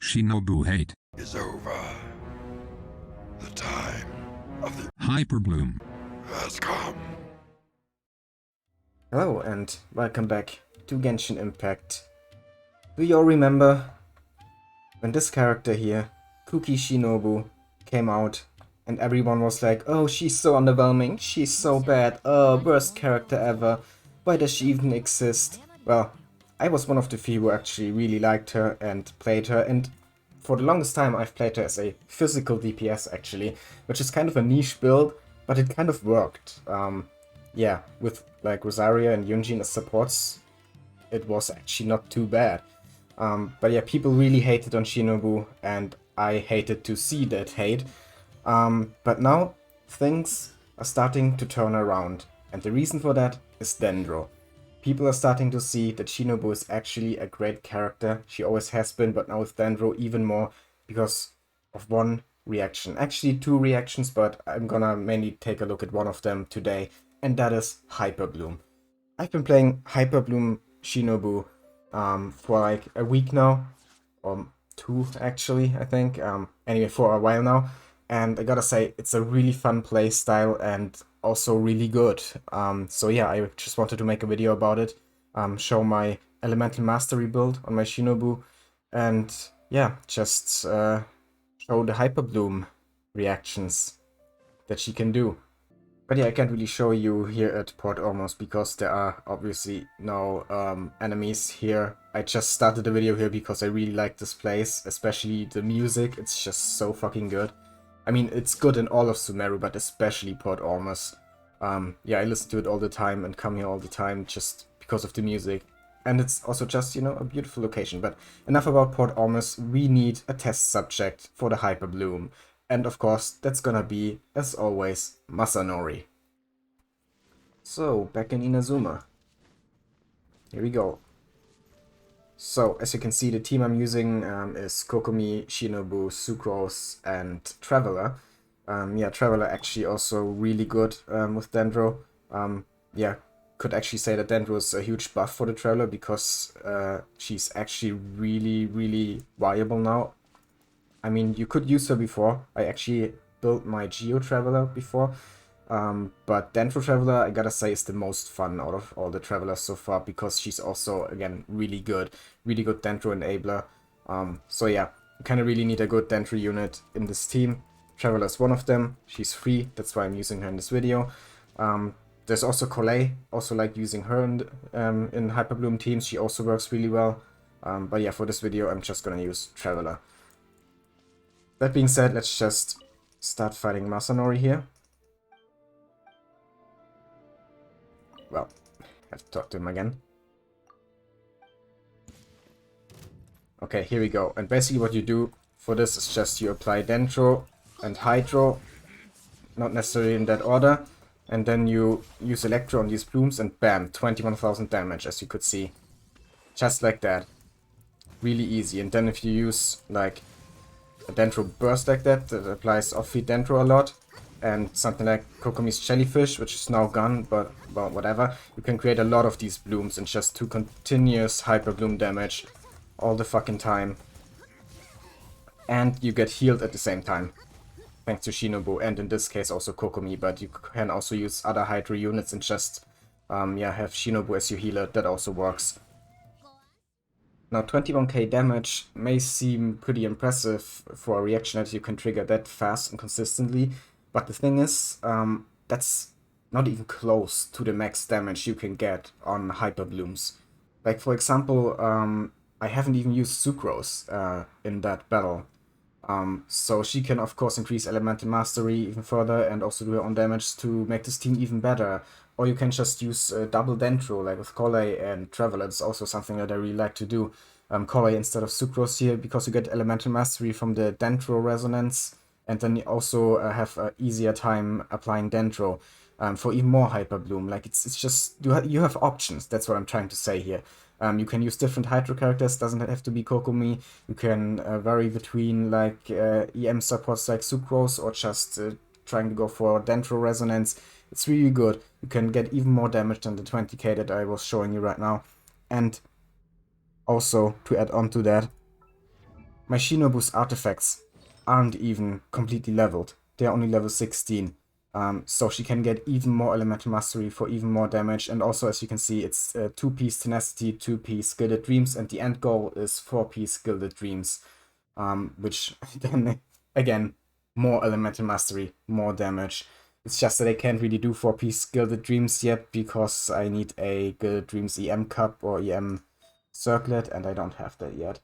Shinobu hate is over. The time of the Hyperbloom has come. Hello and welcome back to Genshin Impact. Do you all remember when this character here, Kuki Shinobu, came out and everyone was like, oh, she's so underwhelming, she's so bad, worst character ever, why does she even exist? Well, I was one of the few who actually really liked her and played her, and for the longest time I've played her as a physical DPS actually, which is kind of a niche build, but it kind of worked. Yeah, with like Rosaria and Yunjin as supports, it was actually not too bad. But yeah, people really hated on Shinobu, and I hated to see that hate. But now things are starting to turn around, and the reason for that is Dendro. People are starting to see that Shinobu is actually a great character. She always has been, but now with Dendro even more because of one reaction. Actually two reactions, but I'm gonna mainly take a look at one of them today, and that is Hyperbloom. I've been playing Hyperbloom Shinobu for like a week now, or two actually, I think. Anyway, for a while now, and I gotta say, it's a really fun play style and also really good. So yeah, I just wanted to make a video about it, show my elemental mastery build on my Shinobu, and yeah, just show the Hyperbloom reactions that she can do. But yeah, I can't really show you here at Port almost because there are obviously no enemies here. I just started the video here because I really like this place, especially the music. It's just so fucking good. I mean, it's good in all of Sumeru, but especially Port Ormus. Yeah, I listen to it all the time and come here all the time just because of the music. And it's also just, you know, a beautiful location. But enough about Port Ormus. We need a test subject for the Hyperbloom. And of course, that's gonna be, as always, Masanori. So, back in Inazuma. Here we go. So, as you can see, the team I'm using is Kokomi, Shinobu, Sucrose, and Traveler. Yeah, Traveler actually also really good with Dendro. Yeah, could actually say that Dendro is a huge buff for the Traveler because she's actually really viable now. I mean, you could use her before. I actually built my Geo Traveler before. But Dendro Traveler, I gotta say, is the most fun out of all the Travelers so far because she's also, again, really good Dendro enabler. So yeah, you kind of really need a good Dendro unit in this team. Traveler is one of them. She's free, that's why I'm using her in this video. There's also Colette, also like using her in Hyperbloom teams. She also works really well. But yeah, for this video, I'm just gonna use Traveler. That being said, let's just start fighting Masanori here. Well, I have to talk to him again. Okay, here we go. And basically what you do for this is just you apply Dendro and Hydro, not necessarily in that order, and then you use Electro on these blooms and bam, 21,000 damage, as you could see. Just like that. Really easy. And then if you use like a Dendro burst like that, that applies off-feed Dendro a lot, and something like Kokomi's Jellyfish, which is now gone, but well, whatever, you can create a lot of these blooms and just do continuous Hyperbloom damage all the fucking time. And you get healed at the same time, thanks to Shinobu, and in this case also Kokomi, but you can also use other Hydro units and just, yeah, have Shinobu as your healer. That also works. Now 21k damage may seem pretty impressive for a reaction that you can trigger that fast and consistently, but the thing is, that's not even close to the max damage you can get on Hyperblooms. Like for example, I haven't even used Sucrose in that battle. So she can of course increase Elemental Mastery even further and also do her own damage to make this team even better. Or you can just use double Dendro, like with Colette and Traveler. It's also something that I really like to do. Colette instead of Sucrose here, because you get Elemental Mastery from the Dendro Resonance, and then you also have an easier time applying Dendro for even more Hyperbloom. Like it's just, you have options, that's what I'm trying to say here. You can use different Hydro characters, doesn't have to be Kokomi. You can vary between like EM supports like Sucrose or just trying to go for Dendro Resonance. It's really good. You can get even more damage than the 20k that I was showing you right now. And also, to add on to that, my Shinobu's artifacts aren't even completely leveled. They're only level 16. So she can get even more elemental mastery for even more damage. And also, as you can see, it's 2-piece tenacity, 2-piece gilded dreams, and the end goal is 4-piece gilded dreams. Which then, again, more elemental mastery, more damage. It's just that I can't really do 4-piece gilded dreams yet because I need a gilded dreams EM cup or EM circlet, and I don't have that yet.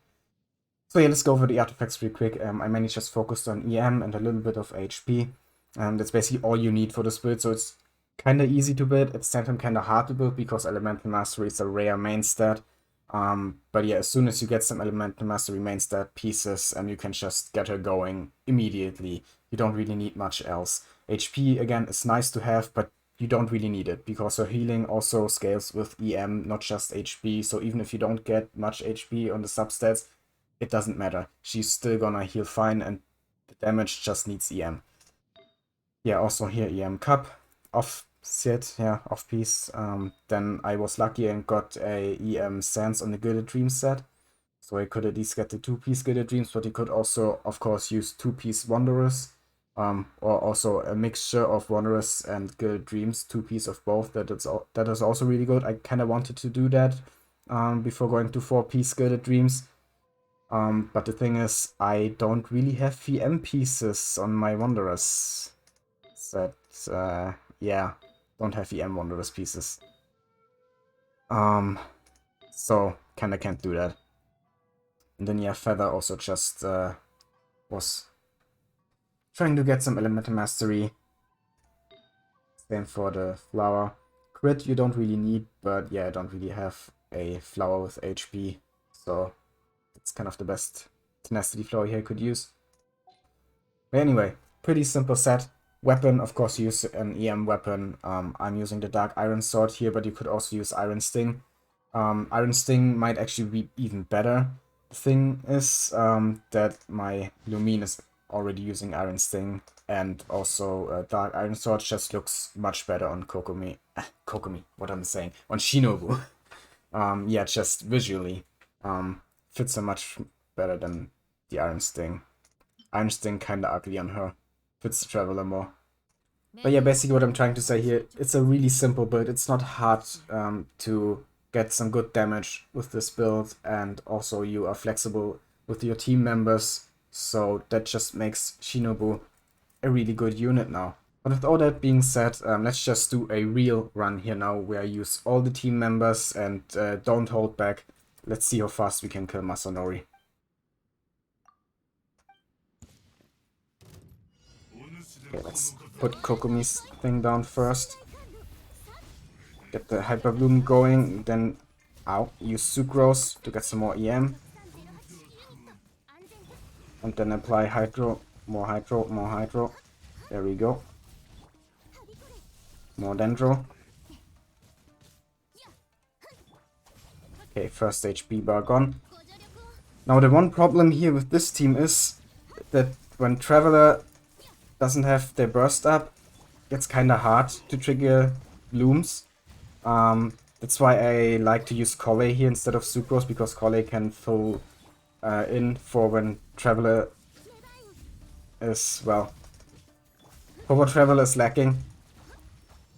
So yeah, let's go over the artifacts real quick. I mainly just focused on EM and a little bit of HP. That's basically all you need for this build, so it's kind of easy to build, at the same time kind of hard to build because Elemental Mastery is a rare main stat. But yeah, as soon as you get some Elemental Mastery main stat pieces, you can just get her going immediately. You don't really need much else. HP, again, is nice to have, but you don't really need it, because her healing also scales with EM, not just HP, so even if you don't get much HP on the substats, it doesn't matter. She's still gonna heal fine, and the damage just needs EM. Yeah, also here EM cup, off set, yeah, off piece. Then I was lucky and got a EM Sands on the Gilded Dreams set. So I could at least get the 2-piece Gilded Dreams, but you could also, of course, use 2-piece Wanderers. Or also a mixture of Wanderers and Gilded Dreams, 2-piece of both. That is also really good. I kind of wanted to do that before going to 4-piece Gilded Dreams. But the thing is, I don't really have VM pieces on my Wanderers set. Yeah, don't have VM Wanderers pieces. So kinda can't do that. And then yeah, Feather also just was trying to get some Elemental Mastery. Same for the Flower. Crit you don't really need, but yeah, I don't really have a Flower with HP, so it's kind of the best tenacity flower here I could use. But anyway, pretty simple set. Weapon, of course, use an EM weapon. I'm using the Dark Iron Sword here, but you could also use Iron Sting. Iron Sting might actually be even better. The thing is that my Lumine is already using Iron Sting, and also Dark Iron Sword just looks much better on Kokomi. What am I saying? On Shinobu. Yeah, just visually. Fits her much better than the Iron Sting. Iron Sting kinda ugly on her. Fits the Traveler more. But yeah, basically what I'm trying to say here, it's a really simple build. It's not hard to get some good damage with this build, and also you are flexible with your team members, so that just makes Shinobu a really good unit now. But with all that being said, let's just do a real run here now, where I use all the team members and don't hold back. Let's see how fast we can kill Masanori. Okay, let's put Kokomi's thing down first. Get the Hyperbloom going, then use Sucrose to get some more EM. And then apply Hydro, more Hydro, more Hydro. There we go. More Dendro. Okay, first HP bar gone. Now the one problem here with this team is that when Traveler doesn't have their burst up, it's kinda hard to trigger blooms. That's why I like to use Collei here instead of Sucrose, because Collei can fill in for when Traveler is, well, for what Traveler is lacking.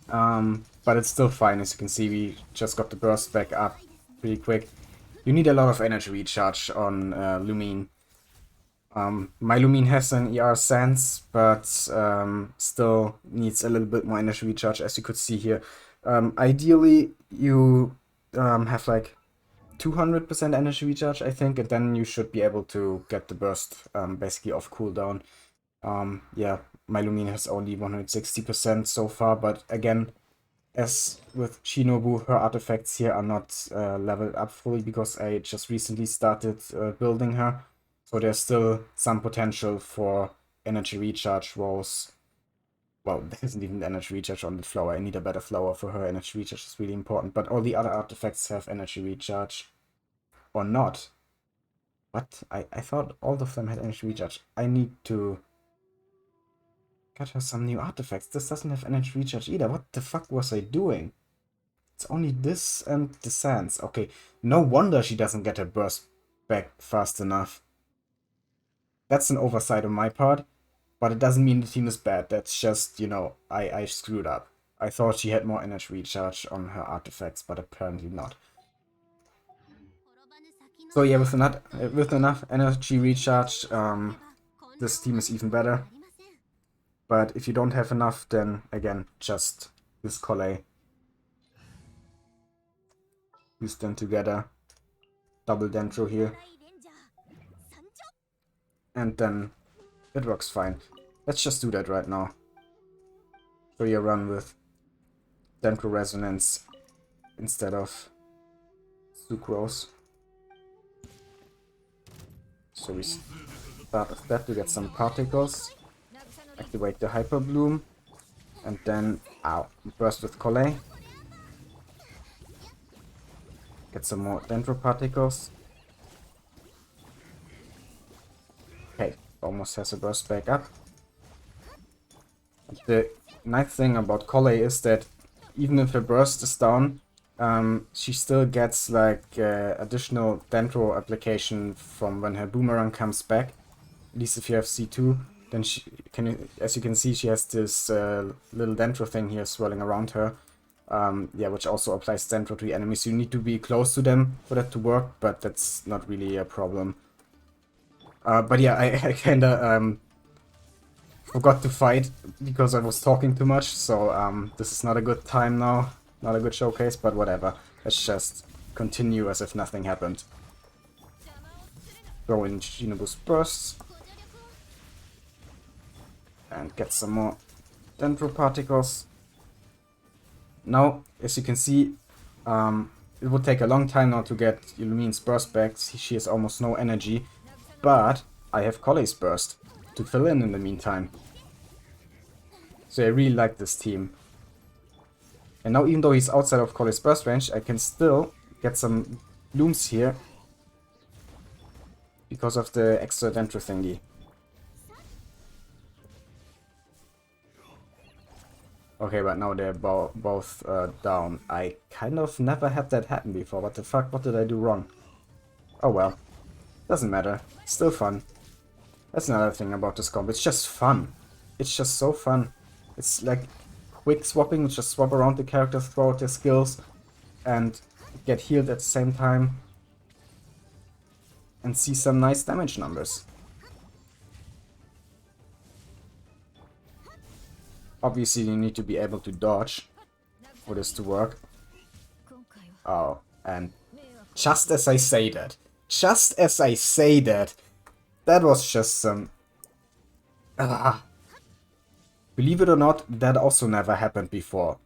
But it's still fine. As you can see, we just got the burst back up pretty quick. You need a lot of energy recharge on Lumine. My Lumine has an ER Sense, but still needs a little bit more energy recharge, as you could see here. Ideally, you have like 200% energy recharge, I think, and then you should be able to get the burst basically off cooldown. Yeah, my Lumine has only 160% so far, but again, as with Shinobu, her artifacts here are not leveled up fully because I just recently started building her. So there's still some potential for energy recharge rolls. Well, there isn't even energy recharge on the flower. I need a better flower for her. Energy recharge is really important. But all the other artifacts have energy recharge. Or not. What? I thought all of them had energy recharge. I need to get her some new artifacts. This doesn't have energy recharge either. What the fuck was I doing? It's only this and the sands. Okay, no wonder she doesn't get her burst back fast enough. That's an oversight on my part, but it doesn't mean the team is bad. That's just, you know, I screwed up. I thought she had more energy recharge on her artifacts, but apparently not. So yeah, with enough energy recharge, this team is even better. But if you don't have enough, then again, just use Collei. Use them together. Double Dendro here. And then it works fine. Let's just do that right now. So you run with Dendro Resonance instead of Sucrose. So we start with that to get some particles. Activate the Hyperbloom. And then, burst with Collei. Get some more Dendro particles. Okay, almost has a burst back up. The nice thing about Collei is that even if her burst is down, she still gets like additional Dendro application from when her boomerang comes back. At least if you have C2, then she can, as you can see, she has this little Dendro thing here swirling around her. Yeah, which also applies Dendro to the enemies. You need to be close to them for that to work, but that's not really a problem. But yeah, I kinda forgot to fight because I was talking too much, so this is not a good time now. Not a good showcase, but whatever. Let's just continue as if nothing happened. Throw in Shinobu's bursts. And get some more Dendro particles. Now, as you can see, it would take a long time now to get Illumine's burst back. She has almost no energy. But I have Collei's burst to fill in the meantime. So I really like this team. And now, even though he's outside of Collei's burst range, I can still get some blooms here because of the extra Dendro thingy. Okay, but now they're both down. I kind of never had that happen before. What the fuck? What did I do wrong? Oh well. Doesn't matter. Still fun. That's another thing about this comp. It's just fun. It's just so fun. It's like quick swapping. Just swap around the characters, throw out their skills, and get healed at the same time. And see some nice damage numbers. Obviously, you need to be able to dodge for this to work. Oh, and just as I say that, that was just some... Believe it or not, that also never happened before.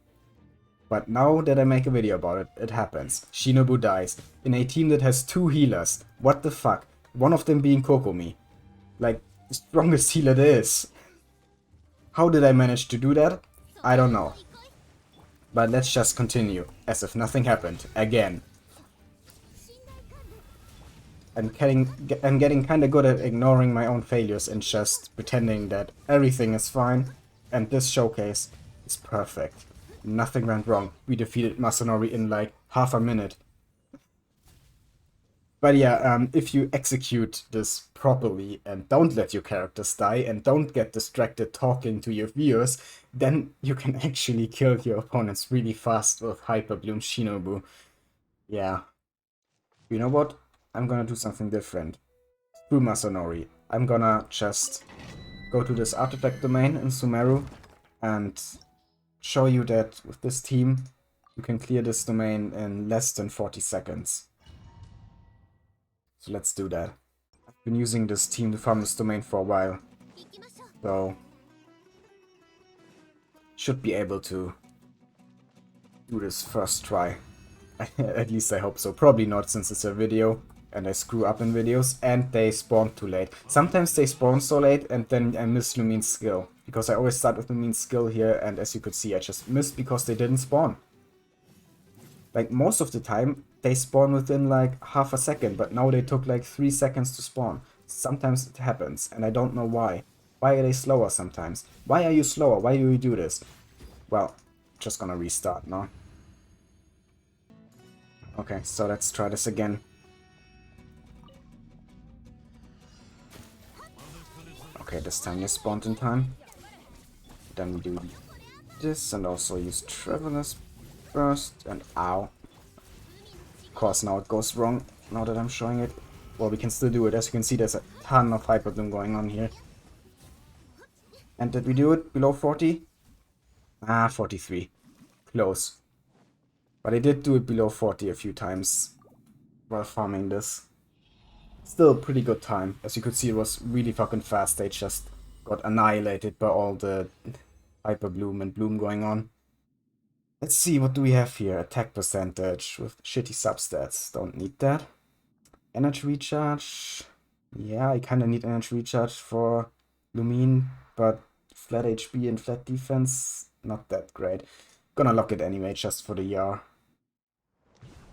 But now that I make a video about it, it happens. Shinobu dies in a team that has 2 healers. What the fuck? One of them being Kokomi. Like, the strongest healer there is. How did I manage to do that? I don't know. But let's just continue, as if nothing happened, again. I'm getting kinda good at ignoring my own failures and just pretending that everything is fine, and this showcase is perfect. Nothing went wrong. We defeated Masanori in like half a minute. But yeah, if you execute this properly and don't let your characters die and don't get distracted talking to your viewers, then you can actually kill your opponents really fast with Hyperbloom Shinobu. Yeah. You know what? I'm gonna do something different. Screw Masanori. I'm gonna just go to this artifact domain in Sumeru and show you that with this team, you can clear this domain in less than 40 seconds. So let's do that. I've been using this team to farm this domain for a while, so should be able to do this first try. At least I hope so. Probably not, since it's a video and I screw up in videos and they spawn too late. Sometimes they spawn so late and then I miss Lumine's skill, because I always start with Lumine's skill here, and as you could see I just missed because they didn't spawn. Like, most of the time, they spawn within like half a second, but now they took like 3 seconds to spawn. Sometimes it happens, and I don't know why. Why are they slower sometimes? Why are you slower? Why do you do this? Well, just gonna restart now. Okay, so let's try this again. Okay, this time you spawned in time. Then we do this and also use Traveler's Burst and ow. Of course, now it goes wrong, now that I'm showing it. Well, we can still do it. As you can see, there's a ton of Hyperbloom going on here. And did we do it below 40? Ah, 43. Close. But I did do it below 40 a few times while farming this. Still pretty good time. As you could see, it was really fucking fast. They just got annihilated by all the Hyperbloom and Bloom going on. Let's see, what do we have here? Attack percentage with shitty substats. Don't need that. Energy recharge. Yeah, I kinda need energy recharge for Lumine, but flat HP and flat defense, not that great. Gonna lock it anyway, just for the YAR.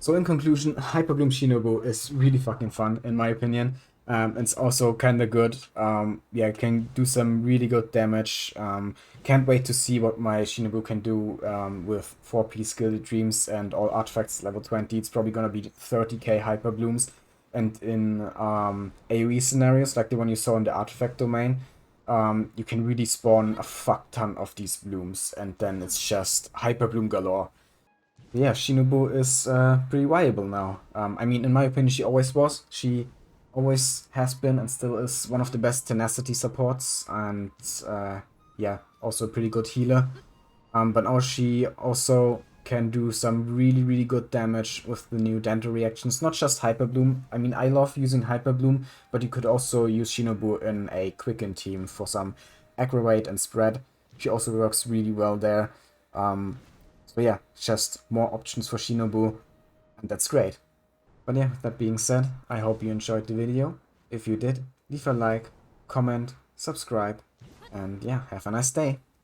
So in conclusion, Hyperbloom Shinobu is really fucking fun, in my opinion. It's also kinda good. Yeah, it can do some really good damage. Can't wait to see what my Shinobu can do with 4-piece Gilded Dreams and all artifacts level 20. It's probably gonna be 30k Hyperblooms. And in AoE scenarios, like the one you saw in the artifact domain, you can really spawn a fuck ton of these blooms, and then it's just Hyperbloom galore. Yeah, Shinobu is pretty viable now. I mean, in my opinion, she always was. She always has been and still is one of the best tenacity supports, and yeah, also a pretty good healer. But now she also can do some really good damage with the new Dendro reactions. Not just Hyperbloom. I mean, I love using Hyperbloom, but you could also use Shinobu in a Quicken team for some aggravate and spread. She also works really well there. So yeah, just more options for Shinobu, and that's great. But yeah, with that being said, I hope you enjoyed the video. If you did, leave a like, comment, subscribe, and yeah, have a nice day.